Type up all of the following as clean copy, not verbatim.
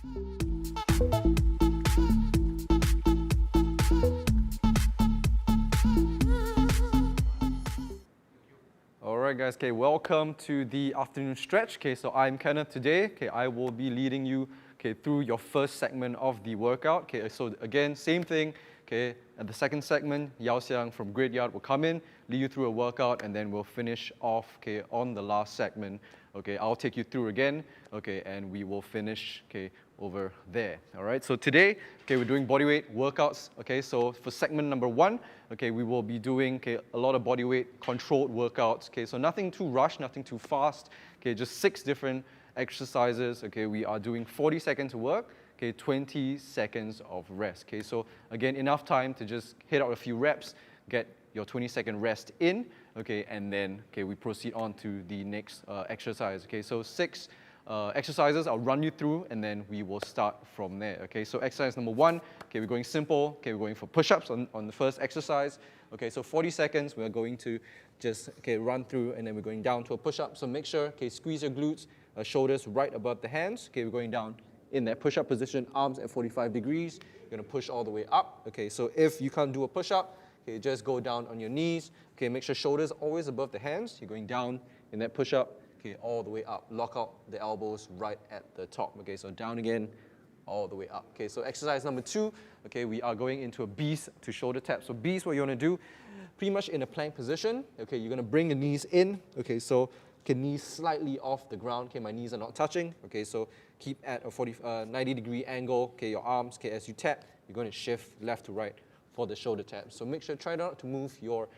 All right, guys, okay, welcome to the afternoon stretch. Okay, so I'm Kenneth today. Okay, I will be leading you through your first segment of the workout. Okay, so again, same thing. Okay, at the second segment, Yao Xiang from Graveyard will come in, lead you through a workout, and then we'll finish off on the last segment. Okay, I'll take you through again, and we will finish over there. All right, so today, we're doing bodyweight workouts. Okay, so for segment number 1, we will be doing a lot of bodyweight controlled workouts. Okay, so nothing too rushed, nothing too fast. Okay, just 6 different exercises. Okay, we are doing 40 seconds of work. 20 seconds of rest. Okay, so again, enough time to just hit out a few reps, get your 20-second rest in. Okay, and then we proceed on to the next exercise. Okay, so 6 exercises I'll run you through, and then we will start from there. Okay, so exercise number 1. We're going simple. We're going for push-ups on the first exercise. Okay, so 40 seconds. We're going to just run through, and then we're going down to a push-up. So make sure squeeze your glutes, shoulders right above the hands. We're going down in that push-up position, arms at 45 degrees. You're going to push all the way up. Okay, so if you can't do a push-up, just go down on your knees. Okay, make sure shoulders always above the hands. You're going down in that push-up, all the way up. Lock out the elbows right at the top. Okay, so down again, all the way up. Okay, so exercise number 2. Okay, we are going into a beast to shoulder tap. So beast, what you want to do, pretty much in a plank position. Okay, you're going to bring the knees in. Okay, so knees slightly off the ground. Okay, my knees are not touching. Okay, so keep at a 90-degree angle. Okay, your arms. Okay, as you tap, you're going to shift left to right for the shoulder tap. So make sure, try not to move your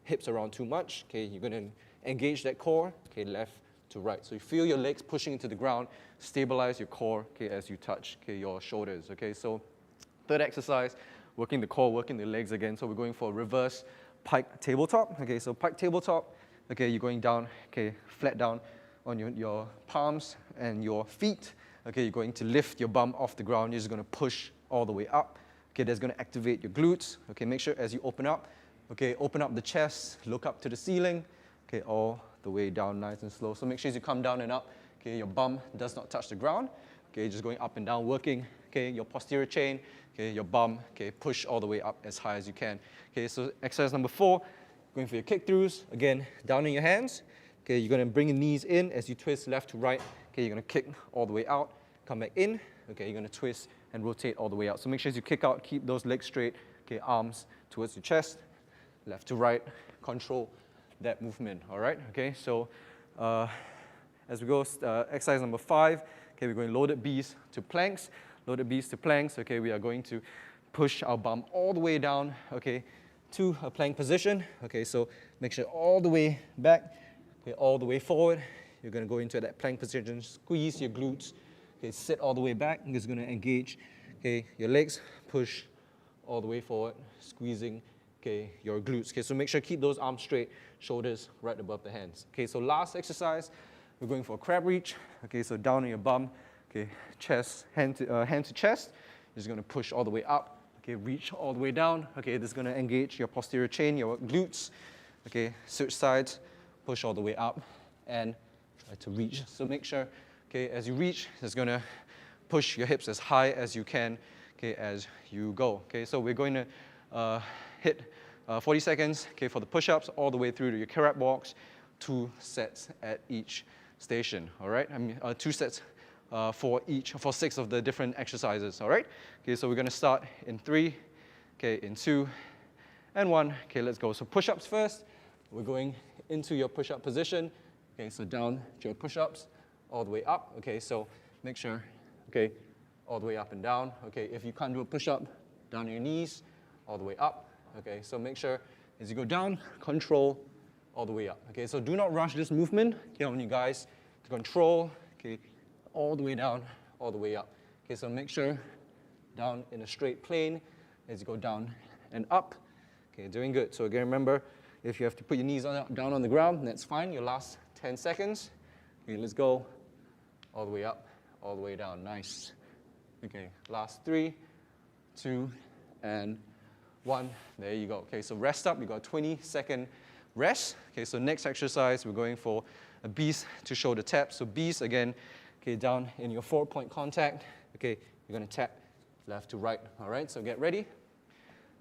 hips around too much. Okay, you're going to engage that core. Okay, left to right. So you feel your legs pushing into the ground. Stabilize your core. Okay, as you touch your shoulders. Okay, so third exercise, working the core, working the legs again. So we're going for a reverse pike tabletop. Okay, so pike tabletop. Okay, you're going down, flat down on your palms and your feet. Okay, you're going to lift your bum off the ground. You're just going to push all the way up. Okay, that's going to activate your glutes. Okay, make sure as you open up, open up the chest, look up to the ceiling. Okay, all the way down nice and slow. So make sure as you come down and up, your bum does not touch the ground. Okay, just going up and down, working, your posterior chain, your bum, push all the way up as high as you can. Okay, so exercise number 4. Going for your kick throughs, again, down on your hands. Okay, you're going to bring your knees in as you twist left to right. Okay, you're going to kick all the way out, come back in. Okay, you're going to twist and rotate all the way out. So make sure as you kick out, keep those legs straight. Okay, arms towards your chest, left to right. Control that movement, all right? Okay, so as we go, exercise number 5. Okay, we're going loaded beast to planks. Loaded beast to planks. Okay, we are going to push our bum all the way down. Okay, to a plank position. Okay, so make sure all the way back, all the way forward. You're going to go into that plank position, squeeze your glutes. Okay, sit all the way back. You're just going to engage your legs, push all the way forward, squeezing your glutes. Okay, so make sure keep those arms straight, shoulders right above the hands. Okay, so last exercise, we're going for a crab reach. Okay, so down on your bum, chest, hand to chest. You're just going to push all the way up. Okay, reach all the way down. Okay, this is going to engage your posterior chain, your glutes. Okay, switch sides, push all the way up, and try to reach. So make sure, as you reach, it's going to push your hips as high as you can, as you go. Okay, so we're going to hit 40 seconds, for the push-ups, all the way through to your carrot walks, 2 sets at each station. All right, 2 sets. For 6 of the different exercises, all right? Okay, so we're going to start in 3, in 2, and 1. Okay, let's go. So push-ups first. We're going into your push-up position. Okay, so down to your push-ups, all the way up. Okay, so make sure, all the way up and down. Okay, if you can't do a push-up, down on your knees, all the way up. Okay, so make sure as you go down, control all the way up. Okay, so do not rush this movement. Okay, I want you guys to control, all the way down, all the way up. Okay, so make sure down in a straight plane as you go down and up. Okay, doing good. So again, remember, if you have to put your knees down on the ground, that's fine. Your last 10 seconds. Okay, let's go all the way up, all the way down. Nice. Okay, last 3, 2, and 1. There you go. Okay, so rest up. You got a 20-second rest. Okay, so next exercise, we're going for a beast to shoulder tap. So beast, again, Okay, down in your 4-point contact. Okay, you're gonna tap left to right. All right, so get ready.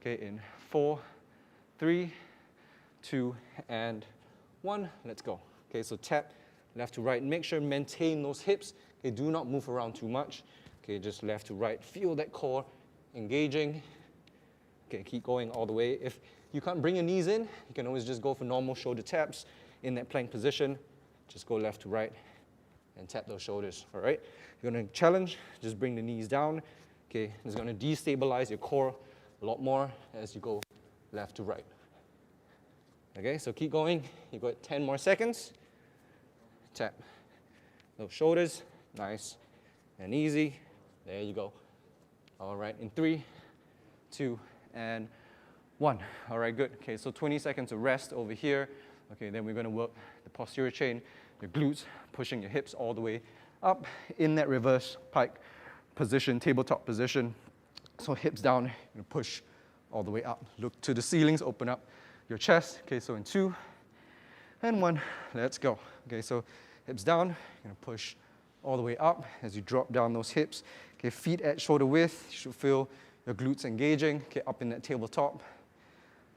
Okay, in 4, 3, 2, and 1. Let's go. Okay, so tap left to right. Make sure maintain those hips. Okay, do not move around too much. Okay, just left to right. Feel that core engaging. Okay, keep going all the way. If you can't bring your knees in, you can always just go for normal shoulder taps in that plank position. Just go left to right and tap those shoulders, all right? You're gonna challenge, just bring the knees down. Okay, it's gonna destabilize your core a lot more as you go left to right. Okay, so keep going. You got 10 more seconds. Tap those shoulders, nice and easy. There you go. All right, in 3, 2, and 1. All right, good. Okay, so 20 seconds of rest over here. Okay, then we're gonna work the posterior chain, your glutes, pushing your hips all the way up in that reverse pike position, tabletop position. So hips down, you're gonna push all the way up. Look to the ceilings, open up your chest. Okay, so in 2 and 1, let's go. Okay, so hips down, you're gonna push all the way up as you drop down those hips. Okay, feet at shoulder width, you should feel your glutes engaging. Okay, up in that tabletop,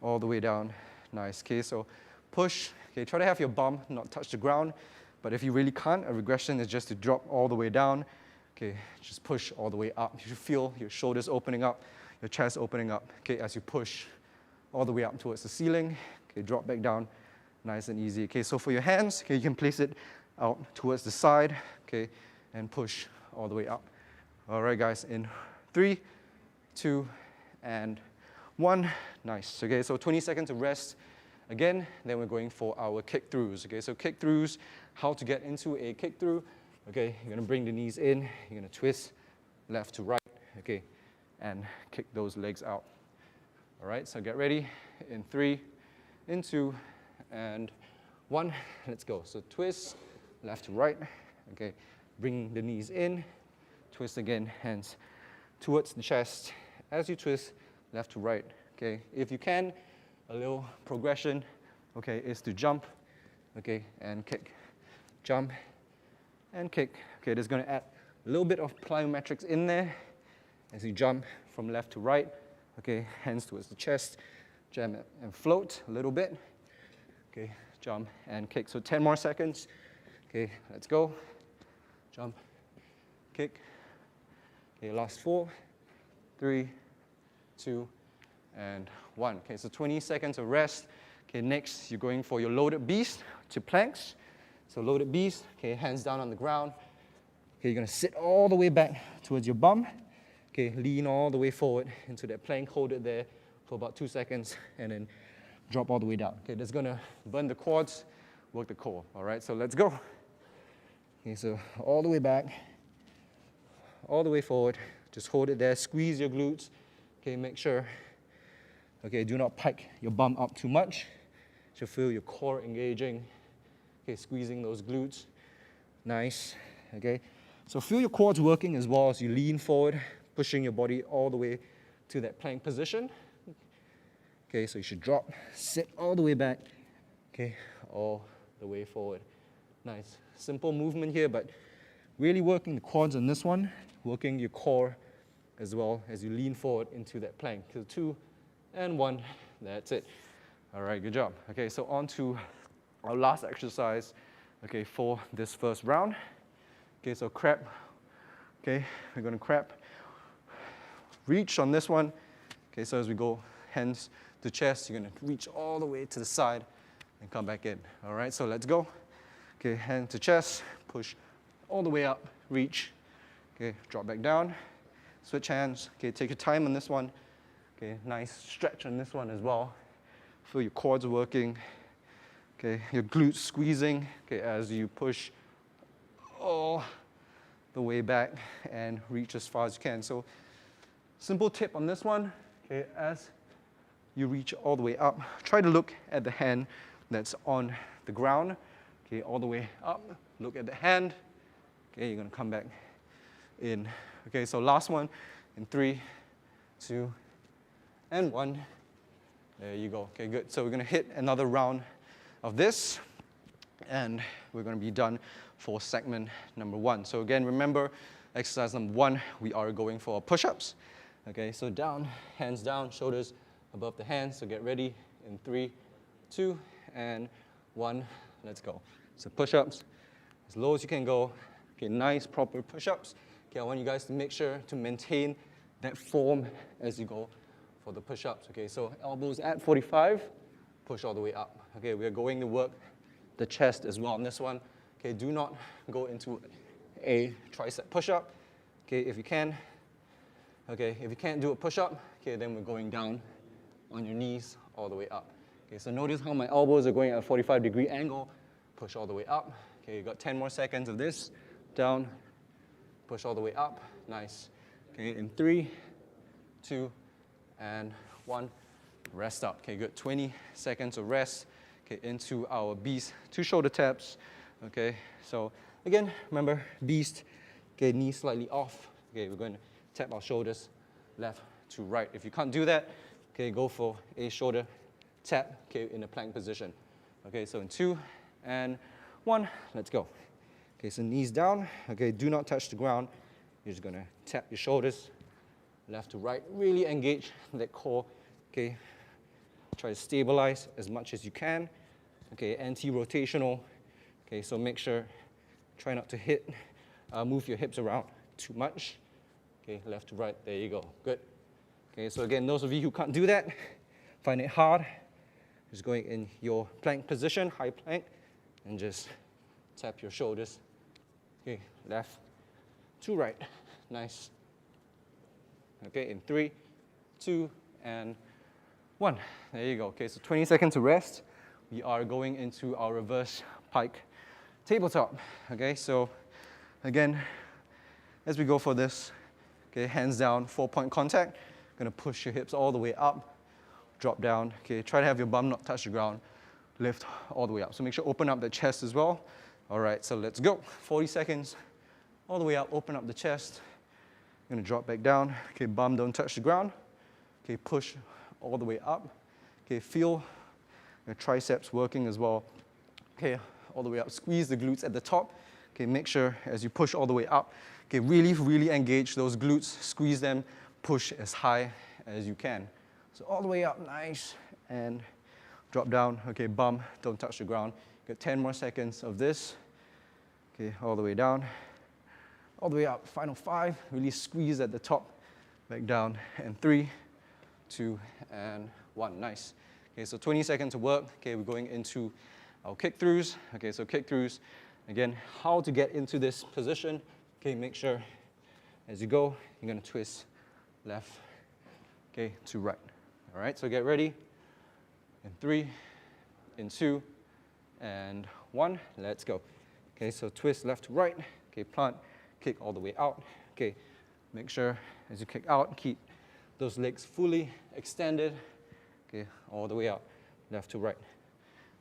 all the way down. Nice. Okay, so push. Okay, try to have your bum not touch the ground, but if you really can't, a regression is just to drop all the way down. Okay, just push all the way up. You should feel your shoulders opening up, your chest opening up, okay, as you push all the way up towards the ceiling. Okay, drop back down, nice and easy. Okay, so for your hands, okay, you can place it out towards the side, okay, and push all the way up. All right, guys, in 3, 2, and 1. Nice. Okay, so 20 seconds of rest. Again, then we're going for our kick throughs. Okay, so kick throughs, how to get into a kick through. Okay, you're gonna bring the knees in, you're gonna twist left to right, okay, and kick those legs out. All right, so get ready in 3, in 2, and 1. Let's go. So twist left to right, okay, bring the knees in, twist again, hands towards the chest. As you twist left to right, okay, if you can, a little progression, okay, is to jump, okay, and kick. Jump and kick. Okay, that's gonna add a little bit of plyometrics in there as you jump from left to right. Okay, hands towards the chest, jam and float a little bit. Okay, jump and kick. So 10 more seconds. Okay, let's go. Jump, kick. Okay, last 4, 3, 2, and 1. Okay, so 20 seconds of rest. Okay, next you're going for your loaded beast to planks. So loaded beast, okay, hands down on the ground. Okay, you're gonna sit all the way back towards your bum. Okay, lean all the way forward into that plank, hold it there for about 2 seconds, and then drop all the way down. Okay, that's gonna burn the quads, work the core. All right, so let's go. Okay, so all the way back, all the way forward. Just hold it there, squeeze your glutes. Okay, make sure, okay, do not pike your bum up too much. You should feel your core engaging. Okay, squeezing those glutes. Nice, okay. So feel your quads working as well as you lean forward, pushing your body all the way to that plank position. Okay, so you should drop, sit all the way back, okay, all the way forward. Nice, simple movement here, but really working the quads on this one, working your core as well as you lean forward into that plank. So 2 and 1, that's it. All right, good job. Okay, so on to our last exercise, okay, for this first round. Okay, so crab, okay, we're gonna crab. Reach on this one. Okay, so as we go hands to chest, you're gonna reach all the way to the side and come back in. All right, so let's go. Okay, hand to chest, push all the way up, reach. Okay, drop back down, switch hands. Okay, take your time on this one. Okay, nice stretch on this one as well. Feel your quads working. Okay, your glutes squeezing, okay, as you push all the way back and reach as far as you can. So simple tip on this one, okay, as you reach all the way up, try to look at the hand that's on the ground, okay, all the way up, look at the hand, okay, you're gonna come back in. Okay, so last one in 3, 2, and 1. There you go, okay, good. So we're gonna hit another round of this. And we're going to be done for segment number 1. So again, remember, exercise number 1, we are going for push-ups. Okay, so down, hands down, shoulders above the hands. So get ready in 3, 2, and 1. Let's go. So push-ups as low as you can go. Okay, nice, proper push-ups. Okay, I want you guys to make sure to maintain that form as you go for the push-ups. Okay, so elbows at 45, push all the way up. Okay, we are going to work the chest as well on this one. Okay, do not go into a tricep push-up. Okay, if you can. Okay, if you can't do a push-up, okay, then we're going down on your knees all the way up. Okay, so notice how my elbows are going at a 45-degree angle. Push all the way up. Okay, you got 10 more seconds of this. Down, push all the way up. Nice. Okay, in 3, 2, and 1. Rest up. Okay, good. 20 seconds of rest. Okay, into our beast 2 shoulder taps. Okay, so again, remember beast. Okay, knees slightly off. Okay, we're going to tap our shoulders left to right. If you can't do that, okay, go for a shoulder tap. Okay, in a plank position. Okay, so in 2 and 1, let's go. Okay, so knees down. Okay, do not touch the ground. You're just going to tap your shoulders left to right. Really engage that core. Okay, try to stabilize as much as you can. Okay, anti-rotational. Okay, so make sure, try not to move your hips around too much. Okay, left to right, there you go, good. Okay, so again, those of you who can't do that, find it hard, just going in your plank position, high plank, and just tap your shoulders. Okay, left to right, nice. Okay, in 3, 2, and 1. There you go. Okay, so 20 seconds to rest. We are going into our reverse pike tabletop. Okay, so again, as we go for this, okay, hands down, 4-point contact. Gonna push your hips all the way up, drop down. Okay, try to have your bum not touch the ground. Lift all the way up. So make sure open up the chest as well. All right, so let's go. 40 seconds, all the way up, open up the chest. Gonna drop back down. Okay, bum don't touch the ground. Okay, push all the way up. Okay, feel your triceps working as well. Okay, all the way up. Squeeze the glutes at the top. Okay, make sure as you push all the way up, okay, really, really engage those glutes. Squeeze them, push as high as you can. So all the way up, nice, and drop down. Okay, bum, don't touch the ground. Got 10 more seconds of this. Okay, all the way down, all the way up. Final 5. Really squeeze at the top, back down, and 3, 2, and 1. Nice. Okay, so 20 seconds to work. Okay, we're going into our kick-throughs. Okay, so kick-throughs. Again, how to get into this position. Okay, make sure as you go, you're going to twist left, okay, to right. All right, so get ready. In 3, in 2, and 1. Let's go. Okay, so twist left to right. Okay, plant, kick all the way out. Okay, make sure as you kick out, keep those legs fully extended. Okay, all the way out, left to right.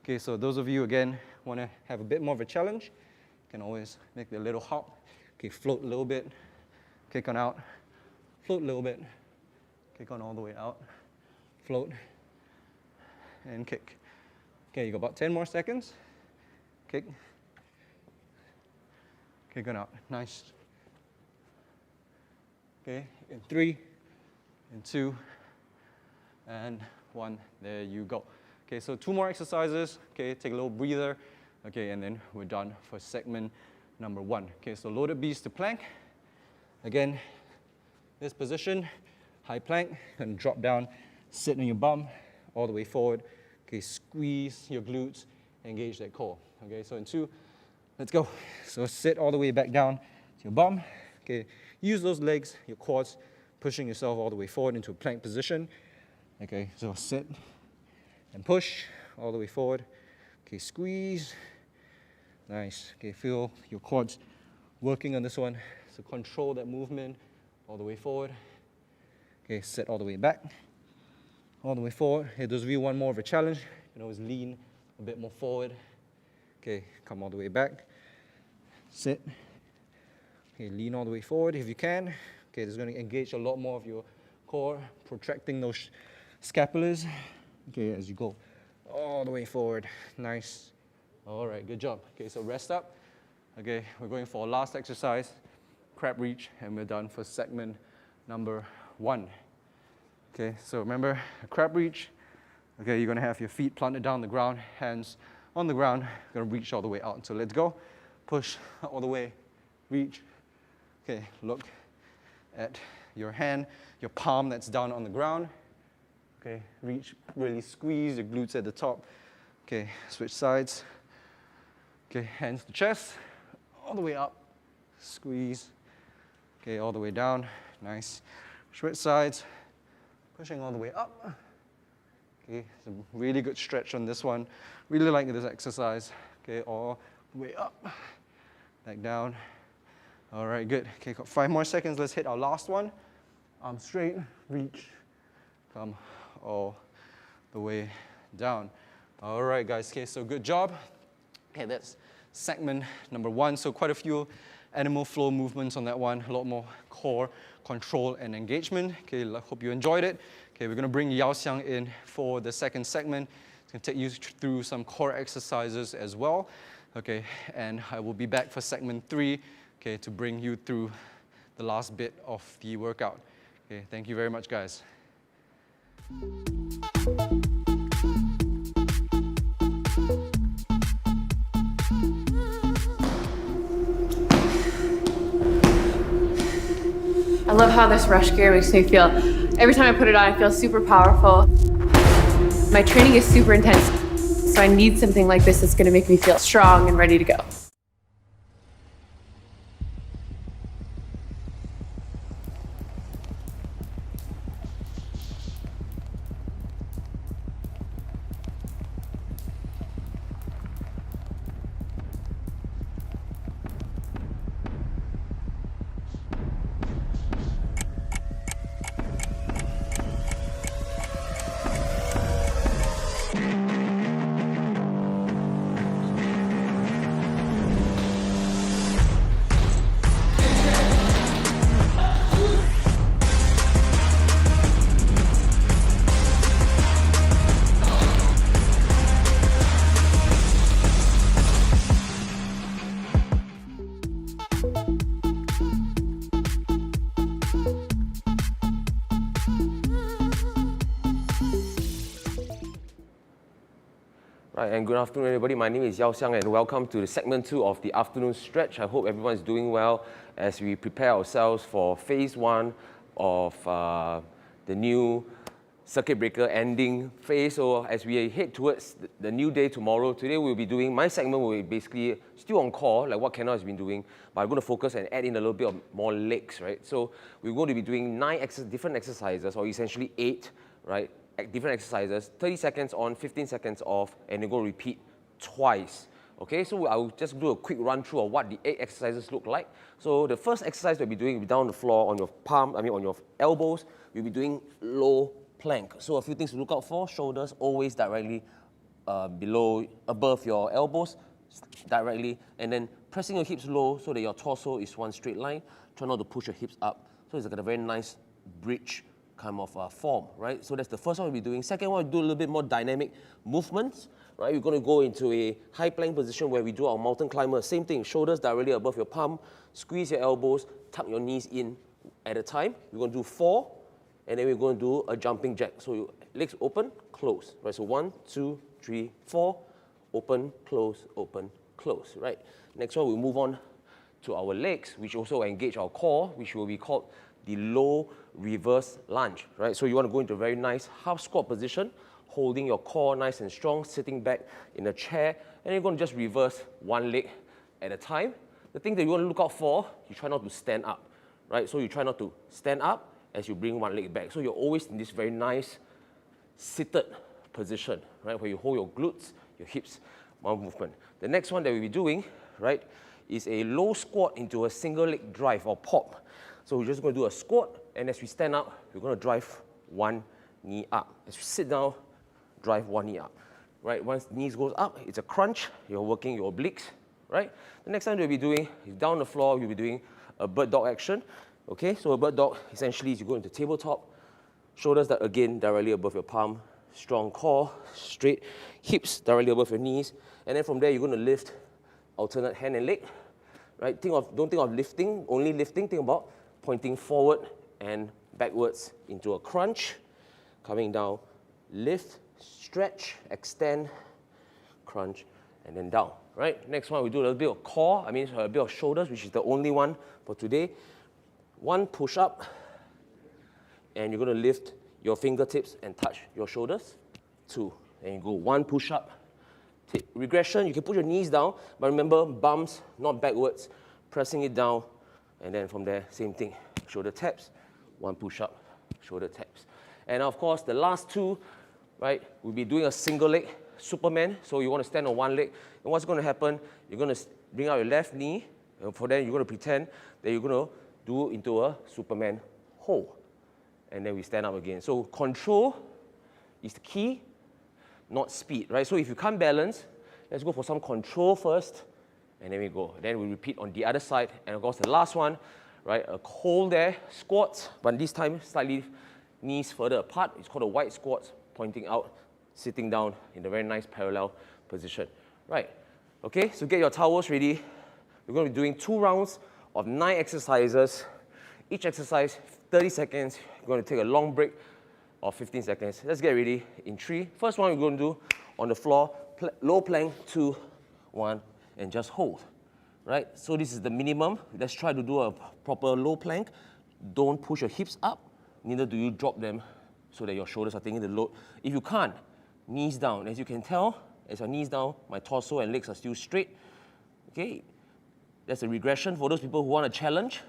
Okay, so those of you, again, want to have a bit more of a challenge, you can always make the little hop. Okay, float a little bit, kick on out, float a little bit, kick on all the way out, float, and kick. Okay, you got about 10 more seconds. Kick, kick on out, nice. Okay, in 3, in 2, and 1, there you go. Okay, so 2 more exercises. Okay, take a little breather. Okay, and then we're done for segment number 1. Okay, so loaded beast to plank. Again, this position, high plank, and drop down, sit on your bum, all the way forward. Okay, squeeze your glutes, engage that core. Okay, so in 2, let's go. So sit all the way back down to your bum. Okay, use those legs, your quads, pushing yourself all the way forward into a plank position. Okay, so sit and push all the way forward. Okay, squeeze. Nice. Okay, feel your quads working on this one. So control that movement all the way forward. Okay, sit all the way back, all the way forward. Hey, those of you who want more of a challenge, you can always lean a bit more forward. Okay, come all the way back. Sit. Okay, lean all the way forward if you can. Okay, this is going to engage a lot more of your core, protracting those scapulars. Okay, as you go all the way forward. Nice. All right, good job. Okay, so rest up. Okay, we're going for our last exercise, crab reach, and we're done for segment number 1. Okay, so remember, a crab reach. Okay, you're gonna have your feet planted down on the ground, hands on the ground, gonna reach all the way out. So let's go. Push all the way, reach. Okay, look at your hand, your palm that's down on the ground. Okay, reach, really squeeze your glutes at the top. Okay, switch sides. Okay, hands to chest, all the way up, squeeze. Okay, all the way down, nice. Switch sides, pushing all the way up. Okay, it's a really good stretch on this one. Really like this exercise. Okay, all the way up, back down. All right, good. Okay, got 5 more seconds. Let's hit our last one. Arms straight, reach, come all the way down. All right, guys. Okay, so good job. Okay, that's segment number 1. So quite a few animal flow movements on that one. A lot more core control and engagement. Okay, I hope you enjoyed it. Okay, we're going to bring Yao Xiang in for the second segment. It's going to take you through some core exercises as well. Okay, and I will be back for segment 3, okay, to bring you through the last bit of the workout. Okay, thank you very much, guys. I love how this rush gear makes me feel. Every time I put it on, I feel super powerful. My training is super intense, so I need something like this that's going to make me feel strong and ready to go. Right, and good afternoon, everybody. My name is Yao Xiang, and welcome to the segment 2 of the afternoon stretch. I hope everyone is doing well as we prepare ourselves for phase 1 of the new circuit breaker ending phase. So as we head towards the new day tomorrow, today we'll be doing, my segment will be basically still on core, like what Kenneth has been doing, but I'm going to focus and add in a little bit of more legs, right? So we're going to be doing 9 different exercises, or essentially 8, right? Different exercises, 30 seconds on, 15 seconds off, and you're going to repeat twice. Okay, so I'll just do a quick run through of what the 8 exercises look like. So the first exercise we'll be doing will be down on the floor on your palm, on your elbows. You'll be doing low plank. So a few things to look out for: shoulders always directly above your elbows, directly, and then pressing your hips low so that your torso is one straight line. Try not to push your hips up. So it's like a very nice bridge kind of form, right? So that's the first one we'll be doing. Second one, we'll do a little bit more dynamic movements, right? We're going to go into a high plank position where we do our mountain climber. Same thing, shoulders directly above your palm, squeeze your elbows, tuck your knees in at a time. We're going to do 4, and then we're going to do a jumping jack. So your legs open, close, right? So 1, 2, 3, 4, open, close, right? Next one, we'll move on to our legs, which also engage our core, which will be called the low reverse lunge, right? So you want to go into a very nice half squat position, holding your core nice and strong, sitting back in a chair, and you're going to just reverse one leg at a time. The thing that you want to look out for, you try not to stand up, right? So you try not to stand up as you bring one leg back. So you're always in this very nice seated position, right? Where you hold your glutes, your hips, one movement. The next one that we'll be doing, right, is a low squat into a single leg drive or pop. So we're just going to do a squat, and as we stand up, we're going to drive one knee up. As we sit down, drive one knee up, right? Once the knees goes up, it's a crunch. You're working your obliques, right? The next time we'll be doing is down the floor. You'll be doing a bird dog action, okay? So a bird dog essentially is you go into tabletop, shoulders that again directly above your palm, strong core, straight, hips directly above your knees. And then from there, you're going to lift alternate hand and leg. Right? Don't think of lifting, only lifting. Think about pointing forward and backwards into a crunch. Coming down, lift, stretch, extend, crunch, and then down. Right? Next one, we do a little bit of core. I mean, a bit of shoulders, which is the only one for today. One push up, and you're going to lift your fingertips and touch your shoulders. Two, and you go one push up. Take regression, you can put your knees down, but remember, bumps, not backwards, pressing it down, and then from there, same thing. Shoulder taps, one push up, shoulder taps. And of course, the last two, right, we'll be doing a single leg Superman. So you want to stand on one leg. And what's going to happen, you're going to bring out your left knee, and for that, you're going to pretend that you're going to do into a Superman hold. And then we stand up again. So control is the key, not speed, right? So if you can't balance, let's go for some control first, and then we go. Then we repeat on the other side. And of course, the last one, right, a hold there, squats, but this time slightly knees further apart. It's called a wide squat, pointing out, sitting down in a very nice parallel position. Right, okay, so get your towels ready. We're going to be doing 2 rounds of 9 exercises. Each exercise, 30 seconds. You're going to take a long break of 15 seconds. Let's get ready in 3. First one we're going to do on the floor, low plank, 2, 1, and just hold. Right, so this is the minimum. Let's try to do a proper low plank. Don't push your hips up, neither do you drop them so that your shoulders are taking the load. If you can't, knees down. As you can tell, as your knees down, my torso and legs are still straight. Okay, that's a regression. For those people who want a challenge,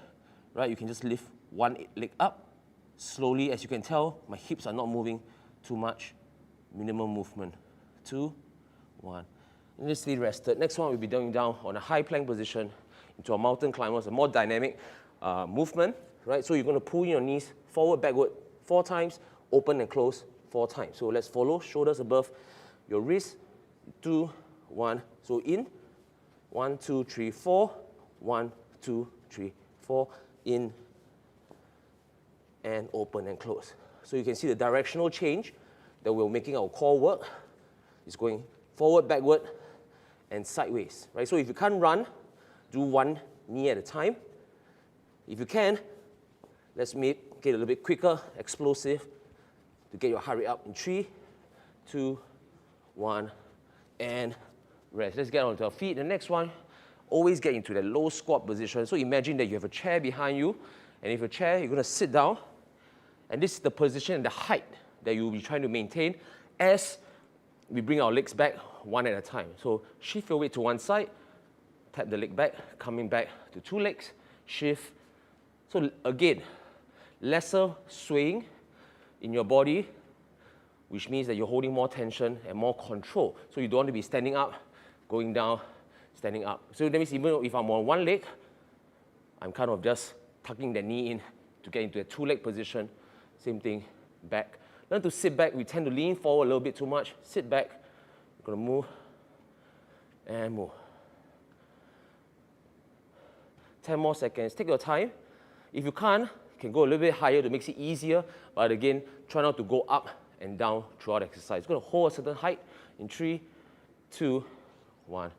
right, you can just lift one leg up. Slowly, as you can tell, my hips are not moving too much. Minimum movement. 2, 1. And just stay rested. Next one, we'll be going down on a high plank position into a mountain climber, a more dynamic movement. Right? So you're going to pull in your knees forward, backward 4 times, open and close 4 times. So let's follow. Shoulders above your wrist. 2, 1. So in. 1, 2, 3, 4. 1, 2, 3, 4. In and open and close. So you can see the directional change that we're making our core work. It's going forward, backward, and sideways. Right? So if you can't run, do one knee at a time. If you can, let's get a little bit quicker, explosive, to get your heart rate up in 3, 2, 1, and rest. Let's get onto our feet. The next one, always get into the low squat position. So imagine that you have a chair behind you, and if a chair, you're going to sit down, and this is the position and the height that you'll be trying to maintain as we bring our legs back one at a time. So shift your weight to one side, tap the leg back, coming back to 2 legs, shift. So again, lesser swaying in your body, which means that you're holding more tension and more control. So you don't want to be standing up, going down, standing up. So that means even if I'm on one leg, I'm kind of just tucking the knee in to get into a 2-leg position. Same thing, back. Learn to sit back. We tend to lean forward a little bit too much. Sit back. You're going to move and move. 10 more seconds. Take your time. If you can't, you can go a little bit higher to make it easier. But again, try not to go up and down throughout the exercise. You're going to hold a certain height in 3, 2, 1.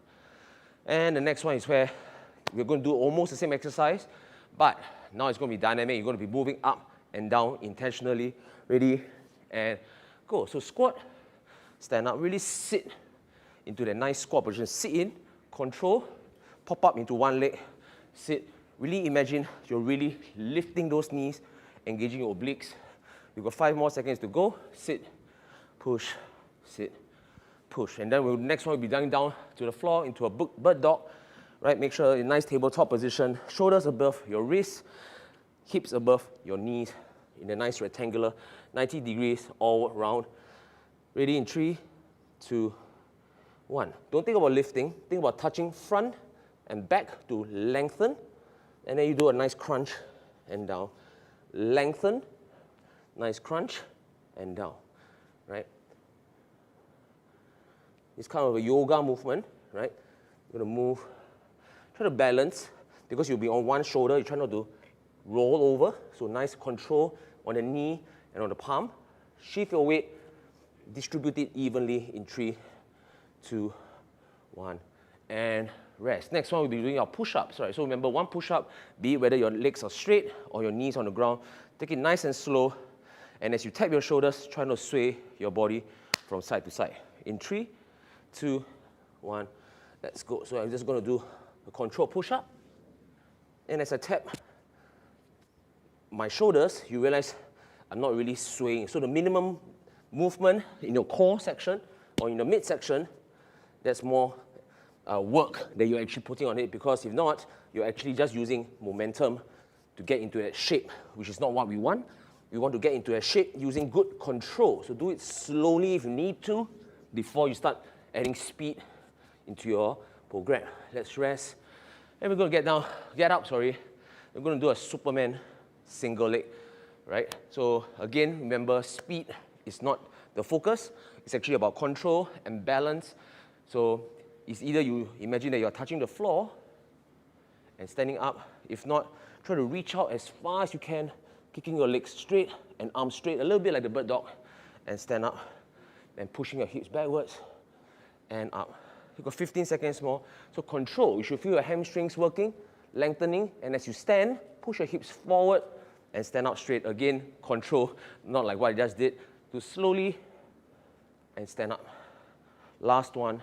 And the next one is where we're going to do almost the same exercise, but now it's going to be dynamic. You're going to be moving up and down intentionally. Ready, and go. So squat, stand up, really sit into the nice squat position. Sit in, control, pop up into one leg, sit. Really imagine you're really lifting those knees, engaging your obliques. You've got 5 more seconds to go. Sit, push, sit, push. And then next one will be down to the floor into a bird dog. Right? Make sure a nice tabletop position. Shoulders above your wrists, hips above your knees in a nice rectangular 90 degrees all around. Ready in 3, 2, 1. Don't think about lifting. Think about touching front and back to lengthen. And then you do a nice crunch and down. Lengthen, nice crunch and down. Right? It's kind of a yoga movement. Right? You're going to move. Try to balance, because you'll be on one shoulder, you try not to roll over. So nice control on the knee and on the palm. Shift your weight distribute it evenly in 3, 2, 1, and rest. Next one, we'll be doing our push-ups, right? So remember, one push-up, be it whether your legs are straight or your knees on the ground, take it nice and slow, and as you tap your shoulders, try not to sway your body from side to side. In 3, 2, 1, let's go. So I'm just going to do a controlled push-up, and as I tap my shoulders, you realize I'm not really swaying. So the minimum movement in your core section or in the midsection, that's more work that you're actually putting on it, because if not, you're actually just using momentum to get into that shape, which is not what we want. We want to get into a shape using good control. So do it slowly if you need to before you start adding speed into your program. Let's rest. And we're going to get up. We're going to do a Superman single leg, right? So again, remember, speed is not the focus. It's actually about control and balance. So it's either you imagine that you're touching the floor and standing up. If not, try to reach out as far as you can, kicking your legs straight and arms straight, a little bit like the bird dog, and stand up, and pushing your hips backwards and up. You've got 15 seconds more. So control, you should feel your hamstrings working, lengthening, and as you stand, push your hips forward and stand up straight. Again, control, not like what I just did. Do slowly and stand up. Last one,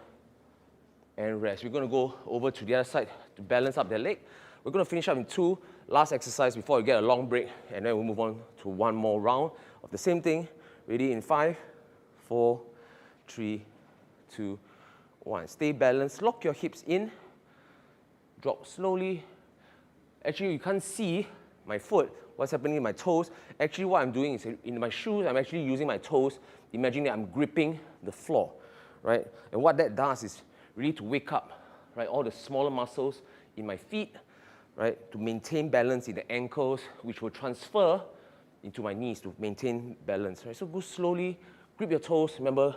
and rest. We're going to go over to the other side to balance up the leg. We're going to finish up in 2 last exercise before we get a long break, and then we'll move on to 1 more round of the same thing. Ready in 5, 4, 3, 2, 1. Stay balanced. Lock your hips in. Drop slowly. Actually, you can't see my foot, what's happening in my toes. Actually, what I'm doing is in my shoes, I'm actually using my toes. Imagine that I'm gripping the floor, right? And what that does is really to wake up, right, all the smaller muscles in my feet, right, to maintain balance in the ankles, which will transfer into my knees to maintain balance, right? So go slowly, grip your toes, remember,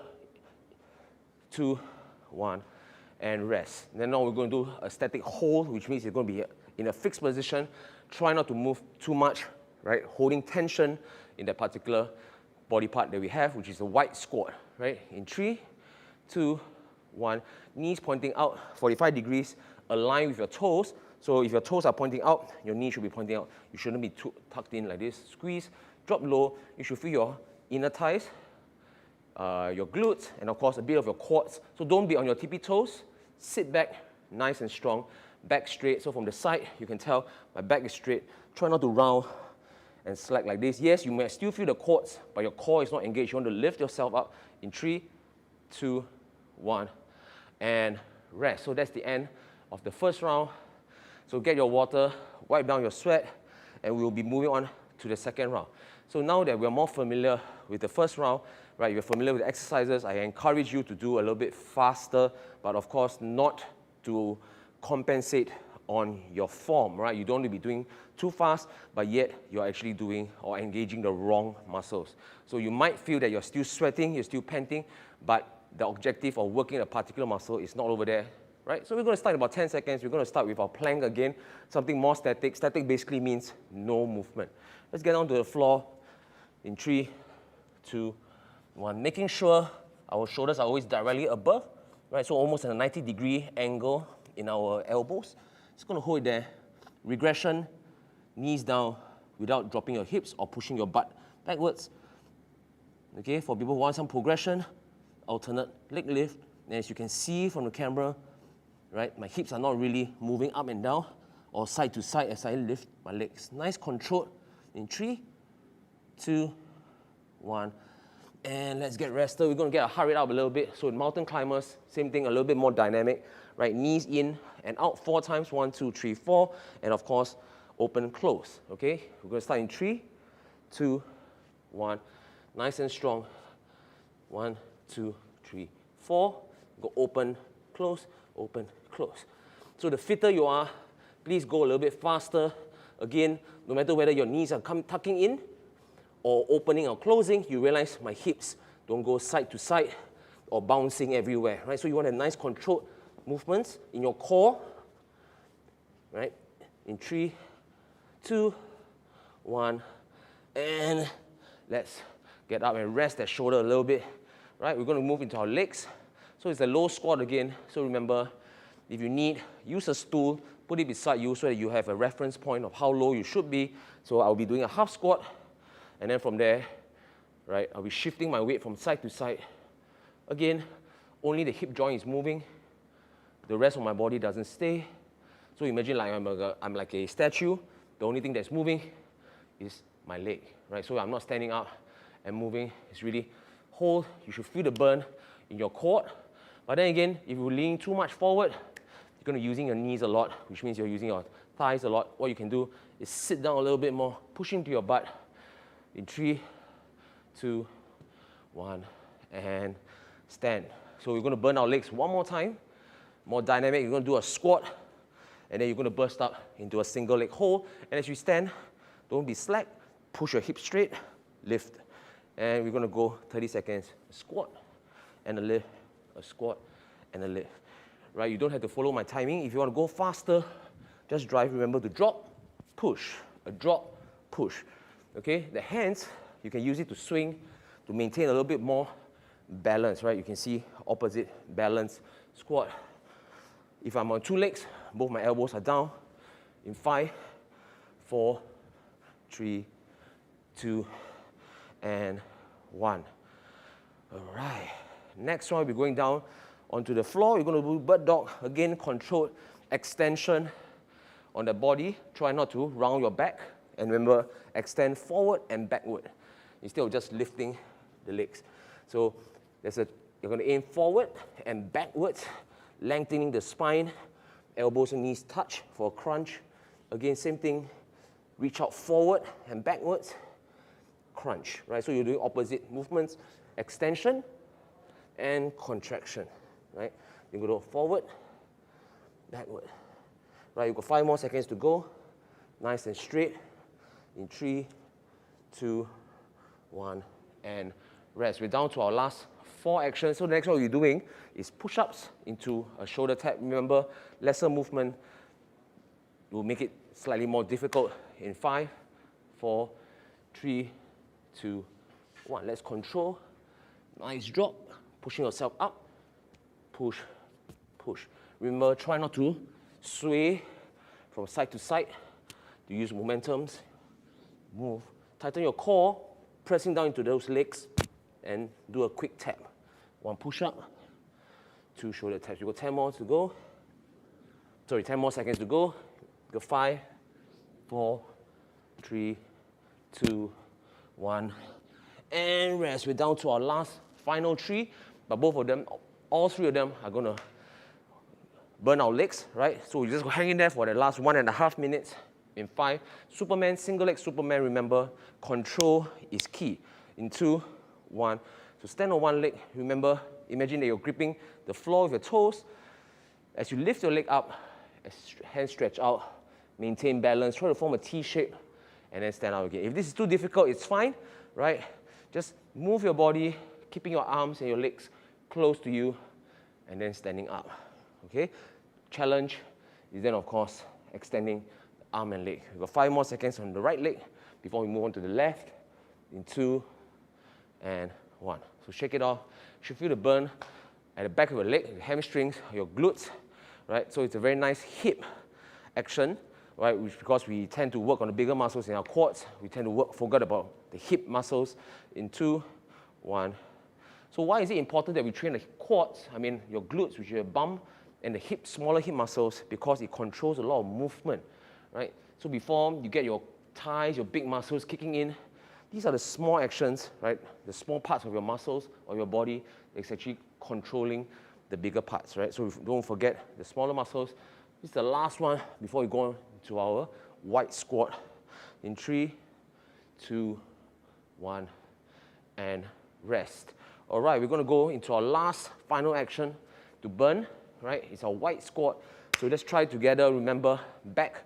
2, 1, and rest. And then now we're going to do a static hold, which means you're going to be in a fixed position. Try not to move too much, right? Holding tension in that particular body part that we have, which is a wide squat, right? In 3, 2, 1, knees pointing out 45 degrees, align with your toes. So if your toes are pointing out, your knee should be pointing out. You shouldn't be too tucked in like this. Squeeze, drop low. You should feel your inner thighs, your glutes, and of course a bit of your quads. So don't be on your tippy toes. Sit back, nice and strong. Back straight. So from the side, you can tell my back is straight. Try not to round and slack like this. Yes, you may still feel the quads, but your core is not engaged. You want to lift yourself up in 3, 2, 1, and rest. So that's the end of the first round. So get your water, wipe down your sweat, and we'll be moving on to the second round. So now that we're more familiar with the first round, right, you're familiar with the exercises, I encourage you to do a little bit faster, but of course not to compensate on your form, right? You don't want to be doing too fast, but yet you're actually doing or engaging the wrong muscles. So you might feel that you're still sweating, you're still panting, but the objective of working a particular muscle is not over there, right? So we're going to start in about 10 seconds. We're going to start with our plank again, something more static. Static basically means no movement. Let's get onto the floor in 3, 2, 1. Making sure our shoulders are always directly above, right? So almost at a 90-degree angle in our elbows. Just going to hold it there. Regression, knees down without dropping your hips or pushing your butt backwards. Okay, for people who want some progression, alternate leg lift. And as you can see from the camera, right, my hips are not really moving up and down or side to side as I lift my legs. Nice control in 3, 2, 1. And let's get rested. We're going to get our heart rate up a little bit. So in mountain climbers, same thing, a little bit more dynamic, right? Knees in and out 4 times, 1, 2, 3, 4. And of course, open, close, okay? We're going to start in 3, 2, 1. Nice and strong. 1, 2, 3, 4. Go open, close, open, close. So the fitter you are, please go a little bit faster. Again, no matter whether your knees are tucking in or opening or closing, you realize my hips don't go side to side or bouncing everywhere, right? So you want a nice controlled movements in your core, right? In 3, 2, 1, and let's get up and rest that shoulder a little bit, right? We're going to move into our legs. So it's a low squat again. So remember, if you need, use a stool, put it beside you so that you have a reference point of how low you should be. So I'll be doing a half squat, and then from there, right, I'll be shifting my weight from side to side. Again, only the hip joint is moving. The rest of my body doesn't stay. So imagine like I'm like a statue. The only thing that's moving is my leg, right? So I'm not standing up and moving. It's really hold. You should feel the burn in your quad. But then again, if you lean too much forward, you're going to be using your knees a lot, which means you're using your thighs a lot. What you can do is sit down a little bit more, push into your butt in 3, 2, 1, and stand. So we're going to burn our legs one more time. More dynamic. You're going to do a squat, and then you're going to burst up into a single leg hold. And as you stand, don't be slack. Push your hips straight, lift. And we're going to go 30 seconds. A squat and a lift, a squat and a lift. Right? You don't have to follow my timing. If you want to go faster, just drive. Remember to drop, push, a drop, push. Okay? The hands, you can use it to swing, to maintain a little bit more balance, right? You can see opposite balance, squat. If I'm on 2 legs, both my elbows are down. In 5, 4, 3, 2, and 1. All right. Next one, we'll be going down onto the floor. You're going to do bird dog. Again, controlled extension on the body. Try not to round your back. And remember, extend forward and backward instead of just lifting the legs. So you're going to aim forward and backwards, lengthening the spine. Elbows and knees touch for a crunch. Again, same thing. Reach out forward and backwards. Crunch, right? So you're doing opposite movements, extension and contraction, right? You go forward, backward, right? You've got 5 more seconds to go. Nice and straight. In 3, 2, 1, and rest. We're down to our last 4 actions. So the next one we're doing is push-ups into a shoulder tap. Remember, lesser movement will make it slightly more difficult. In 5, 4, 3, 2, 1. Let's control. Nice drop. Pushing yourself up. Push, push. Remember, try not to sway from side to side. To use momentums. Move. Tighten your core, pressing down into those legs, and do a quick tap. 1 push-up, 2 shoulder taps. You've got 10 more to go. Sorry, 10 more seconds to go. You've got 5, 4, 3, 2, 1, and rest. We're down to our last final 3, but both of them, all 3 of them are going to burn our legs, right? So we just go hang in there for the last 1.5 minutes. In 5, Superman, single leg Superman, remember, control is key. In 2, 1, so stand on 1 leg. Remember, imagine that you're gripping the floor with your toes. As you lift your leg up, as hands stretch out, maintain balance, try to form a T shape, and then stand out again. If this is too difficult, it's fine, right? Just move your body, keeping your arms and your legs close to you, and then standing up, okay? Challenge is then, of course, extending the arm and leg. We've got 5 more seconds on the right leg before we move on to the left. In 2, and 1. So shake it off. You should feel the burn at the back of your leg, your hamstrings, your glutes, right? So it's a very nice hip action, right? Which because we tend to work on the bigger muscles in our quads, we tend to forget about the hip muscles. In 2, 1. So why is it important that we train the quads? I mean, your glutes, which is your bum, and the hip, smaller hip muscles, because it controls a lot of movement, right? So before you get your thighs, your big muscles kicking in, these are the small actions, right? The small parts of your muscles or your body that's actually controlling the bigger parts, right? So don't forget the smaller muscles. This is the last one before we go into our wide squat. In 3, 2, 1, and rest. All right, we're going to go into our last final action to burn, right? It's our wide squat. So let's try together. Remember, back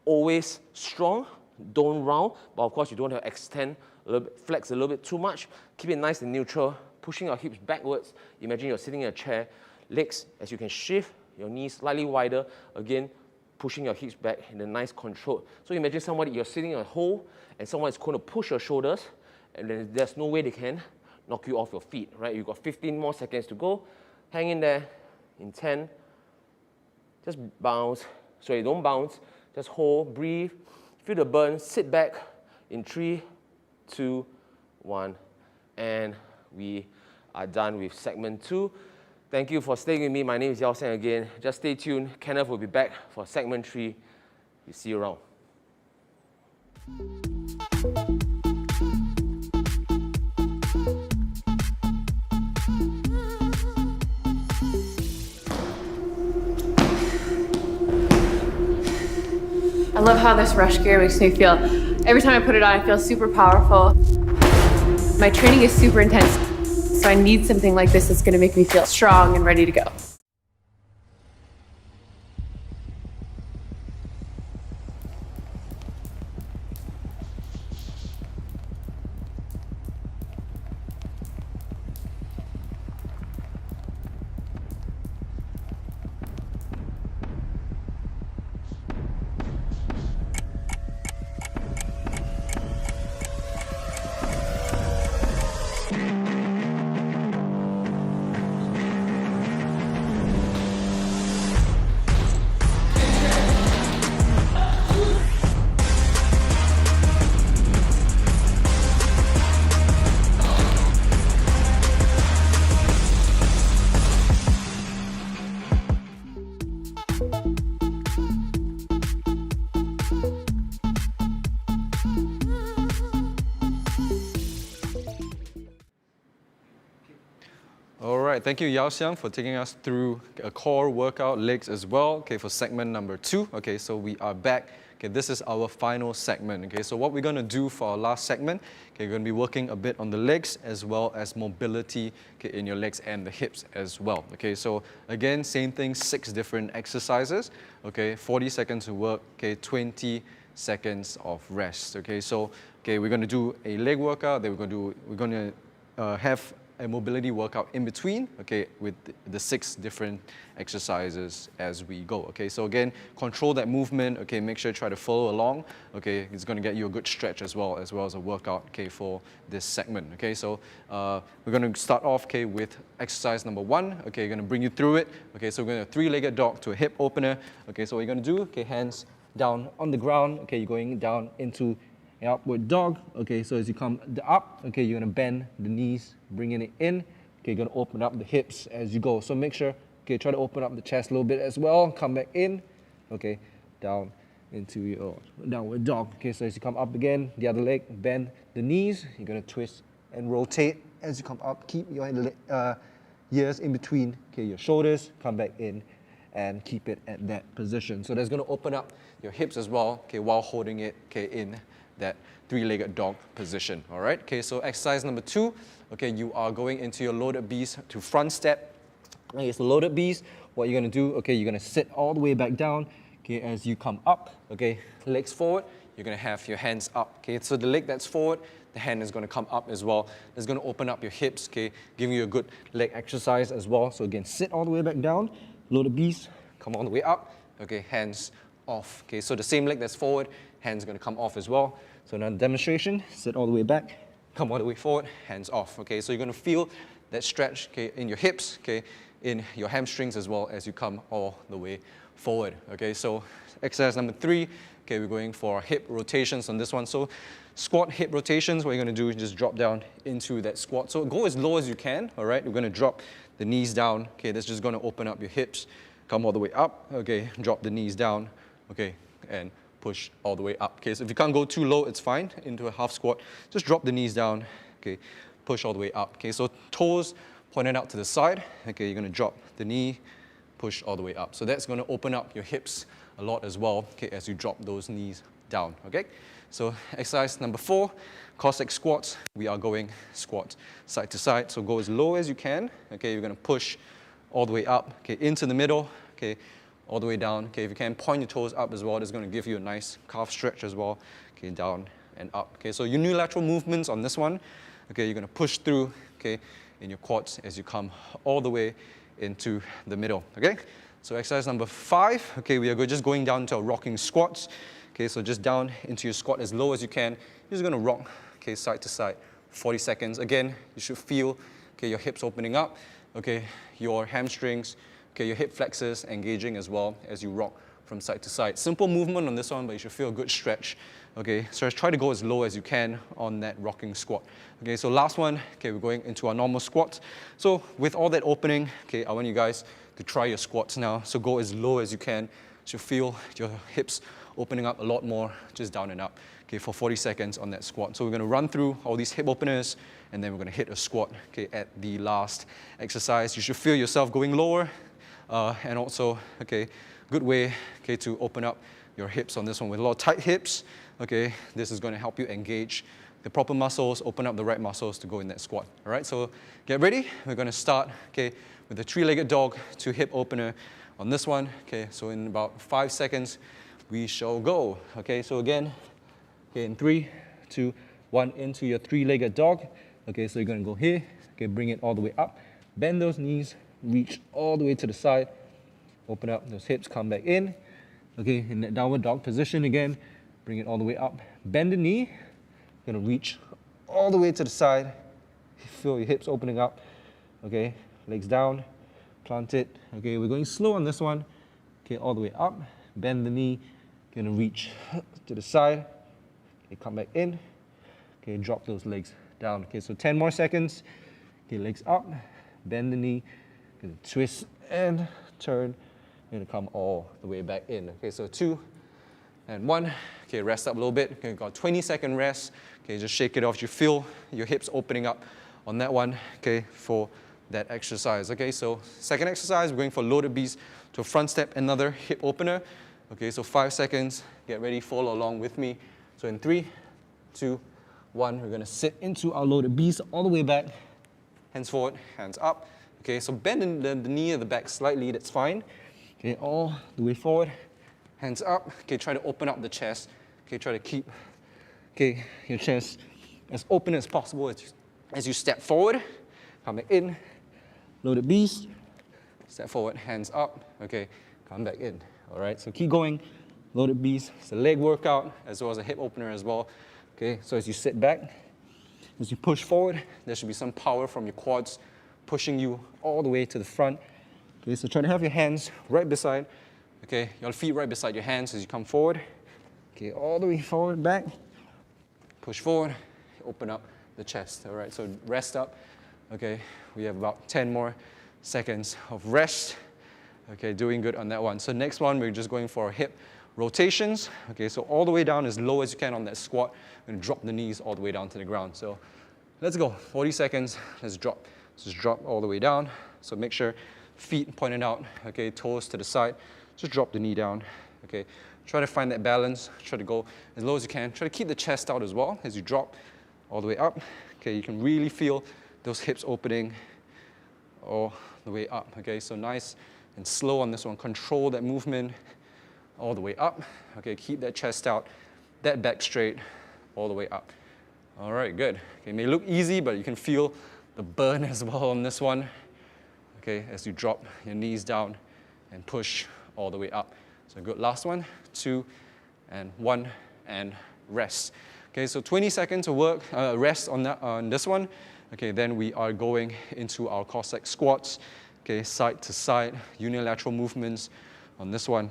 always strong. Don't round, but of course you don't have to extend a little bit, flex a little bit too much. Keep it nice and neutral, pushing your hips backwards. Imagine you're sitting in a chair, legs, as you can shift, your knees slightly wider. Again, pushing your hips back in a nice control. So imagine somebody, you're sitting in a hole, and someone is going to push your shoulders, and then there's no way they can knock you off your feet, right? You've got 15 more seconds to go. Hang in there in 10. Just bounce. Sorry, don't bounce. Just hold, breathe, feel the burn, sit back in 3, 2, 1. And we are done with segment 2. Thank you for staying with me. My name is Yao Xiang again. Just stay tuned. Kenneth will be back for segment 3. We'll see you around. I love how this rush gear makes me feel. Every time I put it on, I feel super powerful. My training is super intense, so I need something like this that's gonna make me feel strong and ready to go. All right, thank you Yao Xiang for taking us through a core workout, legs as well, okay, for segment number 2. Okay, so we are back. Okay, this is our final segment. Okay, so what we're going to do for our last segment, okay, we're going to be working a bit on the legs as well as mobility, okay, in your legs and the hips as well. Okay, so again, same thing, 6 different exercises. Okay, 40 seconds to work, okay, 20 seconds of rest. Okay, so okay, we're going to do a leg workout, then we're going to have a mobility workout in between, okay, with the 6 different exercises as we go. Okay, so again, control that movement. Okay, make sure you try to follow along. Okay, it's going to get you a good stretch as well as a workout. Okay, for this segment. Okay, so we're going to start off, okay, with exercise number 1. Okay, you're going to bring you through it. Okay, so we're going to 3-legged dog to a hip opener. Okay, so what you're going to do, okay, hands down on the ground. Okay, you're going down into an upward dog. Okay, so as you come up, okay, you're gonna bend the knees, bringing it in. Okay, you're gonna open up the hips as you go. So make sure, okay, try to open up the chest a little bit as well. Come back in, okay, down into your downward dog. Okay, so as you come up again, the other leg, bend the knees. You're gonna twist and rotate as you come up. Keep your ears in between, okay, your shoulders. Come back in and keep it at that position. So that's gonna open up your hips as well, okay, while holding it, okay, in that 3-legged dog position. All right, okay, so exercise number 2, okay, you are going into your loaded beast to front step. Okay, so loaded beast, what you're gonna do, okay, you're gonna sit all the way back down. Okay, as you come up, okay, legs forward, you're gonna have your hands up. Okay, so the leg that's forward, the hand is gonna come up as well. It's gonna open up your hips, okay, giving you a good leg exercise as well. So again, sit all the way back down, loaded beast, come all the way up, okay, hands off. Okay, so the same leg that's forward, hands gonna come off as well. So now demonstration, sit all the way back, come all the way forward, hands off. Okay, so you're gonna feel that stretch, okay, in your hips, okay, in your hamstrings as well as you come all the way forward. Okay, so exercise number 3, okay, we're going for hip rotations on this one. So squat hip rotations, what you're gonna do is just drop down into that squat. So go as low as you can, all right? We're gonna drop the knees down. Okay, that's just gonna open up your hips, come all the way up, okay, drop the knees down, okay, and push all the way up. Okay, so if you can't go too low, it's fine, into a half squat. Just drop the knees down, okay, push all the way up. Okay, so toes pointed out to the side. Okay, you're gonna drop the knee, push all the way up. So that's gonna open up your hips a lot as well, okay, as you drop those knees down, okay? So exercise number 4, Cossack squats. We are going squat side to side. So go as low as you can. Okay, you're gonna push all the way up, okay, into the middle, okay, all the way down. Okay, if you can, point your toes up as well. That's going to give you a nice calf stretch as well. Okay, down and up. Okay, so unilateral movements on this one. Okay, you're going to push through, okay, in your quads as you come all the way into the middle. Okay, so exercise number 5. Okay, we are just going down to our rocking squats. Okay, so just down into your squat as low as you can. You're just going to rock, okay, side to side, 40 seconds. Again, you should feel, okay, your hips opening up, okay, your hamstrings, okay, your hip flexors engaging as well as you rock from side to side. Simple movement on this one, but you should feel a good stretch. Okay, so try to go as low as you can on that rocking squat. Okay, so last one, okay, we're going into our normal squat. So with all that opening, okay, I want you guys to try your squats now. So go as low as you can. You should feel your hips opening up a lot more, just down and up, okay, for 40 seconds on that squat. So we're gonna run through all these hip openers, and then we're gonna hit a squat, okay, at the last exercise. You should feel yourself going lower, and also, okay, good way, okay, to open up your hips on this one. With a lot of tight hips, okay, this is gonna help you engage the proper muscles, open up the right muscles to go in that squat. All right, so get ready. We're gonna start, okay, with a three-legged dog to hip opener on this one. Okay, so in about 5 seconds, we shall go. Okay, so again, okay, in 3, 2, 1, into your three-legged dog. Okay, so you're gonna go here, okay, bring it all the way up, bend those knees, reach all the way to the side, open up those hips, come back in. Okay, in that downward dog position again, bring it all the way up, bend the knee, gonna reach all the way to the side, feel your hips opening up, okay, legs down, plant it, okay, we're going slow on this one, okay, all the way up, bend the knee, gonna reach to the side, okay, come back in, okay, drop those legs down, okay, so 10 more seconds, okay, legs up, bend the knee, gonna twist and turn, gonna come all the way back in. Okay, so 2 and 1. Okay, rest up a little bit. Okay, got 20-second rest. Okay, just shake it off. You feel your hips opening up on that one, okay, for that exercise. Okay, so second exercise, we're going for loaded beast to a front step, another hip opener. Okay, so 5 seconds. Get ready, follow along with me. So in 3, 2, 1, we're gonna sit into our loaded beast all the way back. Hands forward, hands up. Okay, so bend the knee at the back slightly, that's fine. Okay, all the way forward, hands up. Okay, try to open up the chest. Okay, try to keep, okay, your chest as open as possible as you step forward. Come back in, loaded beast, step forward, hands up. Okay, come back in. All right, so keep going. Loaded beast, it's a leg workout as well as a hip opener as well. Okay, so as you sit back, as you push forward, there should be some power from your quads pushing you all the way to the front. Okay, so try to have your hands right beside, okay, your feet right beside your hands as you come forward. Okay, all the way forward, back. Push forward, open up the chest. All right, so rest up. Okay, we have about 10 more seconds of rest. Okay, doing good on that one. So next one, we're just going for hip rotations. Okay, so all the way down as low as you can on that squat. We're gonna drop the knees all the way down to the ground. So let's go, 40 seconds, let's drop. Just drop all the way down. So make sure feet pointed out, okay, toes to the side. Just drop the knee down, okay. Try to find that balance. Try to go as low as you can. Try to keep the chest out as well as you drop all the way up. Okay, you can really feel those hips opening all the way up, okay. So nice and slow on this one. Control that movement all the way up. Okay, keep that chest out, that back straight, all the way up. All right, good. Okay, it may look easy, but you can feel the burn as well on this one. Okay, as you drop your knees down and push all the way up. So good, last one, 2 and 1, and rest. Okay, so 20 seconds of work, rest on this one. Okay, then we are going into our Cossack squats. Okay, side to side, unilateral movements on this one.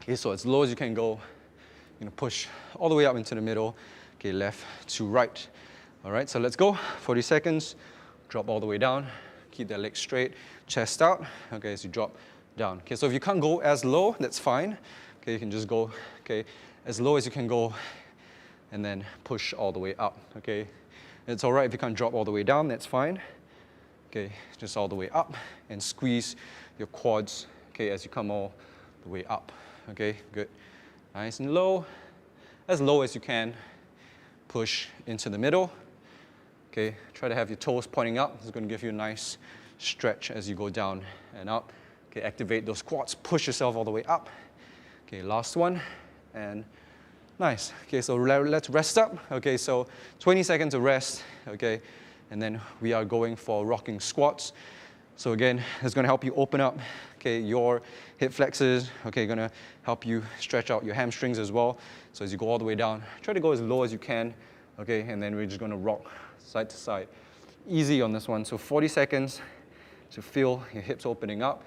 Okay, so as low as you can go, you're gonna push all the way up into the middle. Okay, left to right. All right, so let's go, 40 seconds. Drop all the way down, keep that leg straight, chest out, okay, as you drop down. Okay, so if you can't go as low, that's fine. Okay, you can just go, okay, as low as you can go, and then push all the way up, okay. It's all right if you can't drop all the way down, that's fine. Okay, just all the way up, and squeeze your quads, okay, as you come all the way up, okay, good. Nice and low, as low as you can, push into the middle. Okay, try to have your toes pointing up. It's going to give you a nice stretch as you go down and up. Okay, activate those quads, push yourself all the way up. Okay, last one, and nice. Okay, so let's rest up. Okay, so 20 seconds of rest, okay, and then we are going for rocking squats. So again, it's going to help you open up, okay, your hip flexors, okay, going to help you stretch out your hamstrings as well. So as you go all the way down, try to go as low as you can okay, and then we're just gonna rock side to side. Easy on this one, so 40 seconds to feel your hips opening up,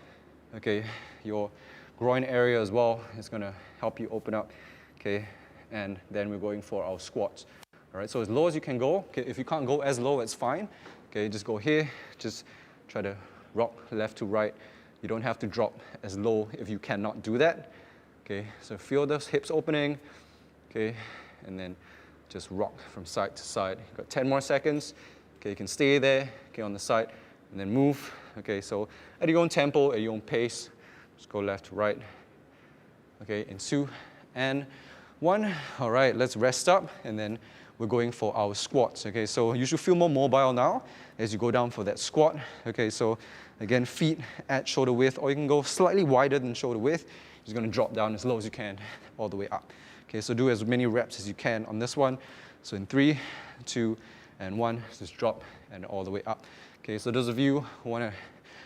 okay, your groin area as well is gonna help you open up, okay, and then we're going for our squats. All right, so as low as you can go, okay, if you can't go as low, it's fine, okay, just go here, just try to rock left to right. You don't have to drop as low if you cannot do that, okay, so feel those hips opening, okay, and then just rock from side to side. You've got 10 more seconds, okay, you can stay there, okay, on the side, and then move, okay, so at your own tempo, at your own pace, just go left to right, okay, in 2 and 1. All right, let's rest up, and then we're going for our squats, okay, so you should feel more mobile now as you go down for that squat, okay, so again, feet at shoulder width, or you can go slightly wider than shoulder width. You're just gonna drop down as low as you can, all the way up. Okay, so do as many reps as you can on this one. So in 3, 2, and 1, just drop and all the way up. Okay, so those of you who wanna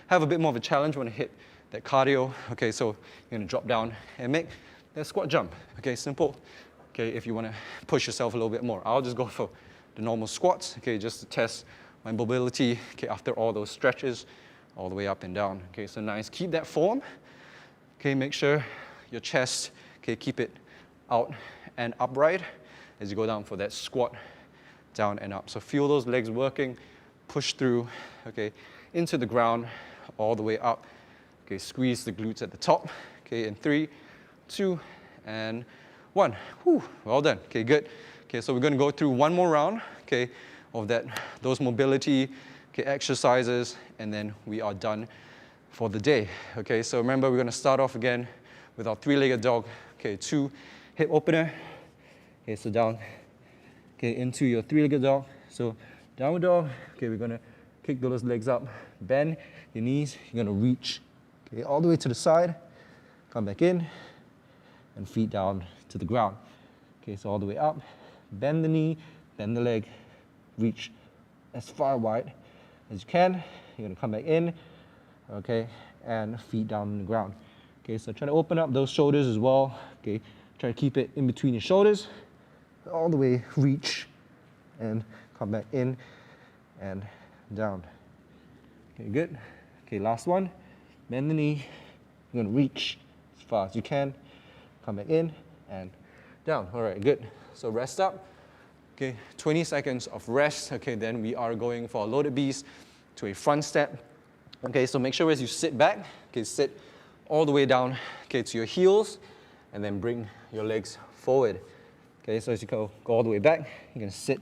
have a bit more of a challenge, wanna hit that cardio, okay, so you're gonna drop down and make that squat jump, okay, simple. Okay, if you wanna push yourself a little bit more. I'll just go for the normal squats, okay, just to test my mobility, okay, after all those stretches, all the way up and down. Okay, so nice, keep that form. Okay, make sure your chest, okay, keep it out and upright as you go down for that squat, down and up. So feel those legs working, push through, okay, into the ground, all the way up. Okay, squeeze the glutes at the top. Okay, in 3, 2, and 1. Whew, well done. Okay, good. Okay, so we're gonna go through one more round, okay, of those mobility, okay, exercises, and then we are done for the day. Okay, so remember, we're gonna start off again with our 3-legged dog. Okay, 2 hip opener. Okay, so down, okay, into your 3-legged dog. So downward dog. Okay, we're gonna kick those legs up, bend your knees. You're gonna reach, okay, all the way to the side, come back in, and feet down to the ground. Okay, so all the way up, bend the knee, bend the leg, reach as far wide as you can. You're gonna come back in, okay, and feet down on the ground. Okay, so try to open up those shoulders as well. Okay, try to keep it in between your shoulders, all the way, reach, and come back in and down. Okay, good. Okay, last one. Bend the knee. You're gonna reach as far as you can. Come back in and down. All right, good. So rest up. Okay, 20 seconds of rest. Okay, then we are going for a loaded beast to a front step. Okay, so make sure as you sit back, okay, sit all the way down, okay, to your heels, and then bring your legs forward. Okay, so as you go all the way back, you're gonna sit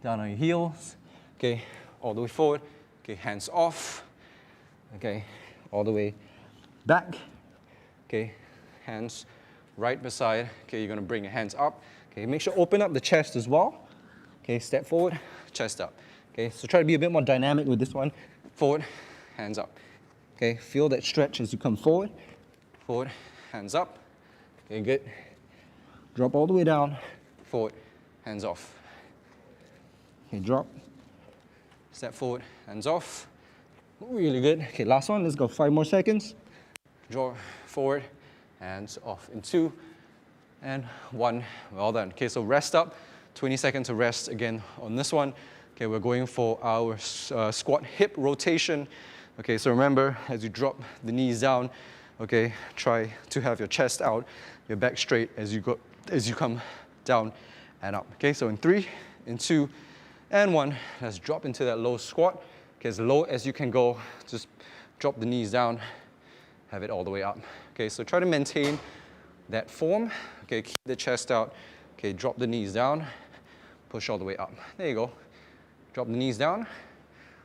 down on your heels, okay, all the way forward, okay, hands off, okay, all the way back, okay, hands right beside, okay, you're gonna bring your hands up, okay, make sure open up the chest as well, okay, step forward, chest up, okay, so try to be a bit more dynamic with this one, forward, hands up, okay, feel that stretch as you come forward, forward, hands up, okay, good, drop all the way down, forward, hands off, okay, drop, step forward, hands off, really good, okay, last one, let's go 5 more seconds, draw forward, hands off in 2 and 1, well done. Okay, so rest up, 20 seconds of rest again on this one. Okay, we're going for our squat hip rotation. Okay, so remember, as you drop the knees down, okay, try to have your chest out, your back straight as you come down and up. Okay, so in 3, in 2, and 1, let's drop into that low squat. Okay, as low as you can go, just drop the knees down, have it all the way up. Okay, so try to maintain that form. Okay, keep the chest out. Okay, drop the knees down, push all the way up. There you go. Drop the knees down,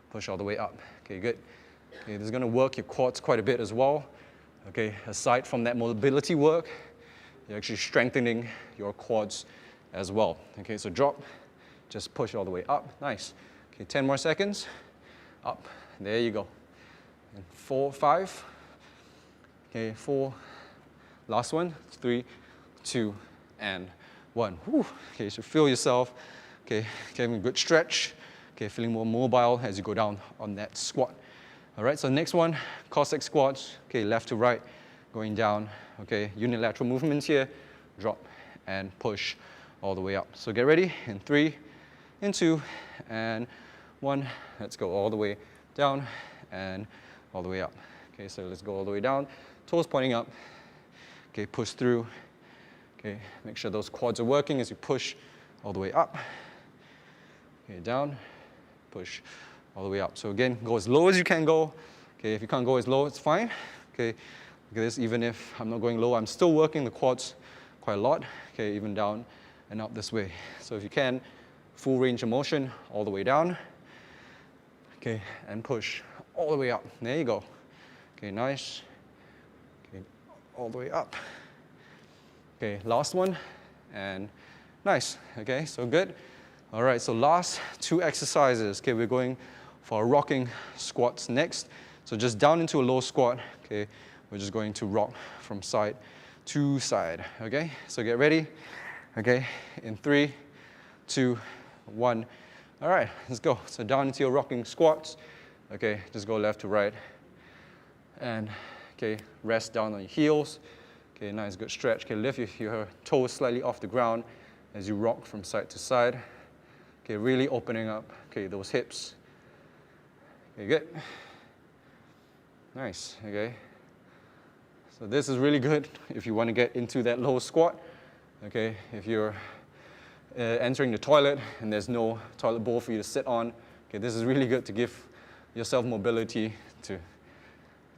push all the way up. Okay, good. Okay, this is gonna work your quads quite a bit as well. Okay, aside from that mobility work, you're actually strengthening your quads as well. Okay, so drop, just push all the way up. Nice. Okay, 10 more seconds. Up. There you go. And 4, 5. Okay, 4. Last one. 3, 2, and 1. Whew. Okay, so feel yourself. Okay, getting a good stretch. Okay, feeling more mobile as you go down on that squat. All right, so next one, Cossack squats. Okay, left to right, going down. Okay, unilateral movements here. Drop and push all the way up. So get ready in 3, in 2, and 1. Let's go all the way down and all the way up. Okay, so let's go all the way down, toes pointing up. Okay, push through. Okay, make sure those quads are working as you push all the way up. Okay, down, push all the way up. So again, go as low as you can go. Okay, if you can't go as low, it's fine. Okay, look at this, even if I'm not going low, I'm still working the quads quite a lot. Okay, even down and up this way. So if you can, full range of motion all the way down. Okay, and push all the way up. There you go. Okay, nice. Okay, all the way up. Okay, last one, and nice. Okay, so good. All right, so last 2 exercises. Okay, we're going for rocking squats next. So just down into a low squat. Okay, we're just going to rock from side to side. Okay, so get ready. Okay, in 3, 2, 1. All right, let's go. So down into your rocking squats. Okay, just go left to right. And, okay, rest down on your heels. Okay, nice, good stretch. Okay, lift your toes slightly off the ground as you rock from side to side. Okay, really opening up, okay, those hips. Okay, good. Nice, okay. So this is really good if you want to get into that low squat. Okay, if you're entering the toilet and there's no toilet bowl for you to sit on, okay, this is really good to give yourself mobility to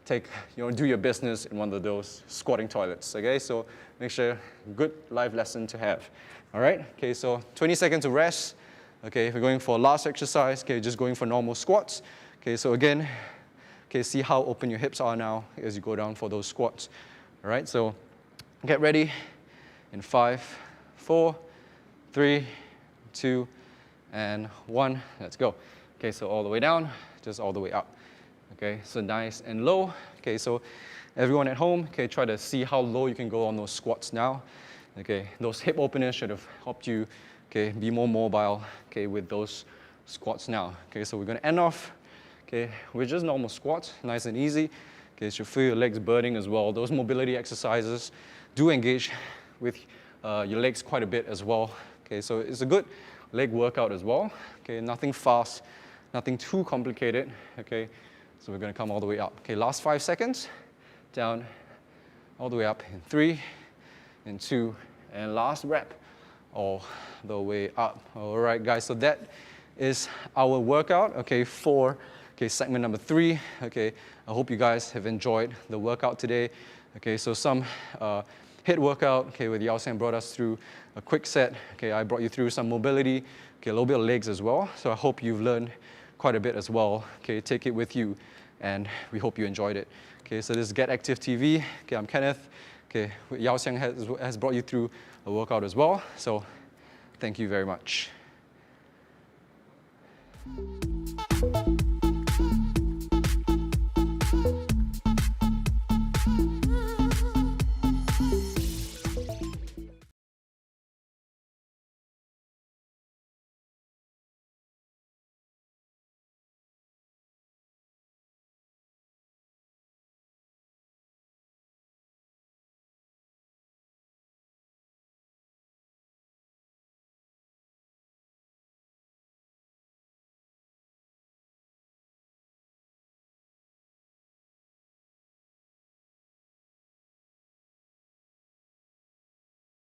do your business in one of those squatting toilets, okay? So make sure, good life lesson to have, all right? Okay, so 20 seconds of rest. Okay, if we're going for a last exercise, okay, just going for normal squats. Okay, so again, okay, see how open your hips are now as you go down for those squats, all right? So get ready in 5, 4, 3, 2, and 1. Let's go. Okay, so all the way down, just all the way up. Okay, so nice and low. Okay, so everyone at home, okay, try to see how low you can go on those squats now. Okay, those hip openers should have helped you, okay, be more mobile, okay, with those squats now. Okay, so we're going to end off, okay, with just normal squats, nice and easy. Okay, so feel your legs burning as well. Those mobility exercises do engage with your legs quite a bit as well. Okay, so it's a good leg workout as well. Okay, nothing fast, nothing too complicated. Okay, so we're going to come all the way up. Okay, last 5 seconds, down, all the way up in 3, in 2, and last rep, all the way up. All right, guys, so that is our workout, okay, for segment number 3. Okay, I hope you guys have enjoyed the workout today. Okay, so some HIIT workout, okay, with Yao Xiang brought us through a quick set. Okay, I brought you through some mobility, okay, a little bit of legs as well. So I hope you've learned quite a bit as well. Okay, take it with you, and we hope you enjoyed it. Okay, so this is Get Active TV. Okay, I'm Kenneth. Okay, Yao Xiang has brought you through a workout as well. So thank you very much.